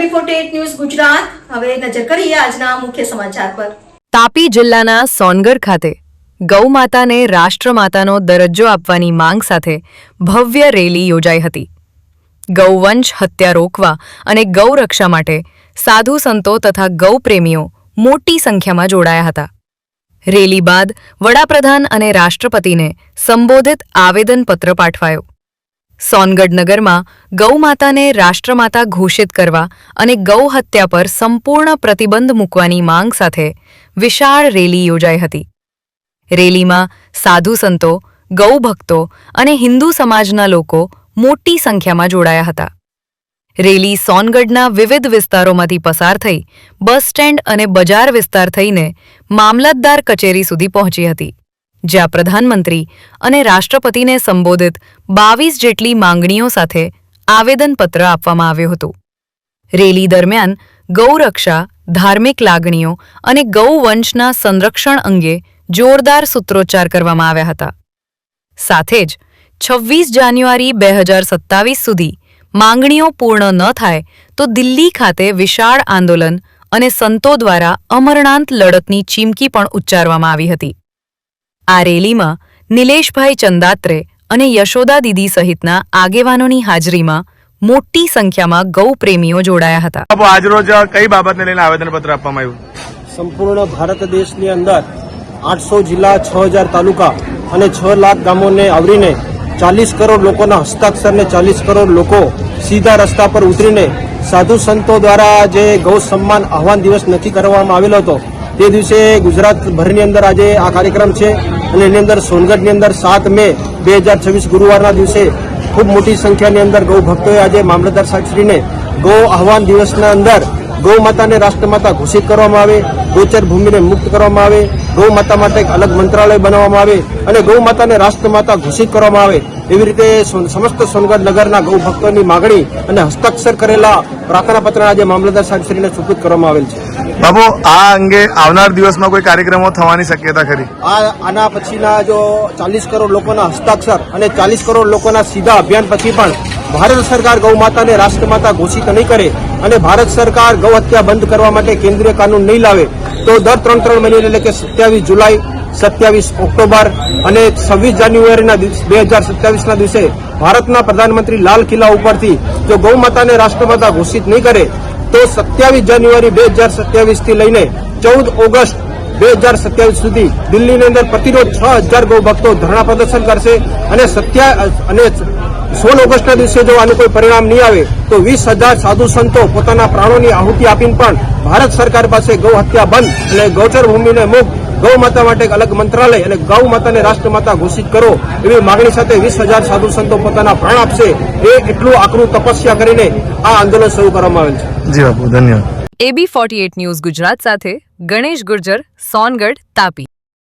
AB48 news Gujarat. હવે નજર કરીએ આજના મુખ્ય સમાચાર પર। તાપી જિલ્લાના સોનગઢ ખાતે ગૌ માતાને રાષ્ટ્રમાતાનો દરજ્જો આપવાની માંગ સાથે ભવ્ય રેલી યોજાઈ હતી। ગૌવંશ હત્યા રોકવા અને ગૌ રક્ષા માટે સાધુ સંતો તથા ગૌ પ્રેમીઓ મોટી સંખ્યામાં જોડાયા હતા। રેલી બાદ વડાપ્રધાન અને રાષ્ટ્રપતિને સંબોધિત આવેદનપત્ર પાઠવાયો। સોનગઢ નગરમાં ગૌ માતાને રાષ્ટ્રમાતા ઘોષિત કરવા અને ગૌ હત્યા પર સંપૂર્ણ પ્રતિબંધ મૂકવાની માંગ સાથે વિશાળ રેલી યોજાઈ હતી। રેલીમાં સાધુ સંતો, ગૌ ભક્તો અને હિન્દુ સમાજના લોકો મોટી સંખ્યામાં જોડાયા હતા। રેલી સોનગઢના વિવિધ વિસ્તારોમાંથી પસાર થઈ બસ સ્ટેન્ડ અને બજાર વિસ્તાર થઈને મામલતદાર કચેરી સુધી પહોંચી હતી, જ્યાં પ્રધાનમંત્રી અને રાષ્ટ્રપતિને સંબોધિત 22 જેટલી માંગણીઓ સાથે આવેદનપત્ર આપવામાં આવ્યું હતું। રેલી દરમિયાન ગૌરક્ષા, ધાર્મિક લાગણીઓ અને ગૌવંશના સંરક્ષણ અંગે જોરદાર સૂત્રોચ્ચાર કરવામાં આવ્યા હતા। સાથે જ 26 જાન્યુઆરી 2027 સુધી માંગણીઓ પૂર્ણ ન થાય તો દિલ્હી ખાતે વિશાળ આંદોલન અને સંતો દ્વારા અમરનાથ લડતની ચીમકી પણ ઉચ્ચારવામાં આવી હતી। આ રેલીમાં નિલેશભાઈ ચંદાત્રે અને યશોદા દીદી સહિતના આગેવાનોની હાજરીમાં મોટી સંખ્યામાં ગૌ પ્રેમીઓ જોડાયા હતા। આજરોજ કઈ બાબતને લઈને આવેદનપત્ર આપવામાં આવ્યું? સંપૂર્ણ ભારત દેશની અંદર 800 જિલ્લા, 6000 તાલુકા અને 6 લાખ ગામોને આવરીને 40 કરોડ લોકોના હસ્તાક્ષરને 40 કરોડ લોકો સીધા રસ્તા પર ઉતરીને સાધુ સંતો દ્વારા જે ગૌ સન્માન આહવાન દિવસ નક્કી કરવામાં આવેલો હતો તે દિવસે ગુજરાતભરની અંદર આજે આ કાર્યક્રમ છે અને એની અંદર સોનગઢની અંદર 7 મે 2026 ગુરુવારના દિવસે ખૂબ મોટી સંખ્યાની અંદર ગૌ ભક્તોએ આજે મામલતદાર સાહેબશ્રીને ગૌ આહવાન દિવસના અંદર ગૌ માતાને રાષ્ટ્રમાતા ઘોષિત કરવામાં આવે, ગોચર ભૂમિને મુક્ત કરવામાં આવે, ગૌ માતા માટે એક અલગ મંત્રાલય બનાવવામાં આવે અને ગૌ માતાને રાષ્ટ્રમાતા ઘોષિત કરવામાં આવે, એવી રીતે સમસ્ત સોનગઢ નગરના ગૌ ભક્તોની માગણી અને હસ્તાક્ષર કરેલા પ્રાર્થના પત્ર આજે મામલતદાર સાહેબશ્રીને સુપુર્દ કરવામાં આવેલ છે। બાબુ, આ અંગે આવનાર દિવસમાં કોઈ કાર્યક્રમો થવાની શક્યતા ખરી? આના પછીના જો 40 કરોડ લોકોના હસ્તાક્ષર અને 40 કરોડ લોકોના સીધા અભિયાન પછી પણ ભારત સરકાર ગૌ માતાને રાષ્ટ્રમાતા ઘોષિત નહીં કરે અને ભારત સરકાર ગૌ હત્યા બંધ કરવા માટે કેન્દ્રીય કાનૂન નહીં લાવે તો દર 3 મહિને એટલે કે 27 જુલાઈ, 27 ઓક્ટોબર અને 26 જાન્યુઆરીના 2027ના દિવસે ભારતના પ્રધાનમંત્રી લાલ કિલ્લા ઉપરથી જો ગૌ માતાને રાષ્ટ્રમાતા ઘોષિત નહીં કરે તો 27 જાન્યુઆરી 2027 થી લઈને 14 ઓગસ્ટ 2027 સુધી દિલ્હીની અંદર પ્રતિરોધ 6000 ગૌ ભક્તો ધરણા પ્રદર્શન કરશે અને 16 ઓગસ્ટના દિવસે જો આનું કોઈ પરિણામ નહીં આવે તો 20,000 સાધુ સંતો પોતાના પ્રાણોની આહુતિ આપીને પણ ભારત સરકાર પાસે ગૌ હત્યા બંધ અને ગૌચર ભૂમિને મુક્ત, ગૌ માતા માટે એક અલગ મંત્રાલય અને ગૌ માતાને રાષ્ટ્રમાતા ઘોષિત કરો એવી માંગણી સાથે 20,000 સાધુ સંતો પોતાના પ્રાણ આપશે। એ એટલું આકરું તપસ્યા કરીને આ આંદોલન શરૂ કરવામાં આવેલ છે। જી બાપુ, ધન્યવાદ। AB48 ન્યૂઝ ગુજરાત સાથે ગણેશ ગુર્જર, સોનગઢ, તાપી।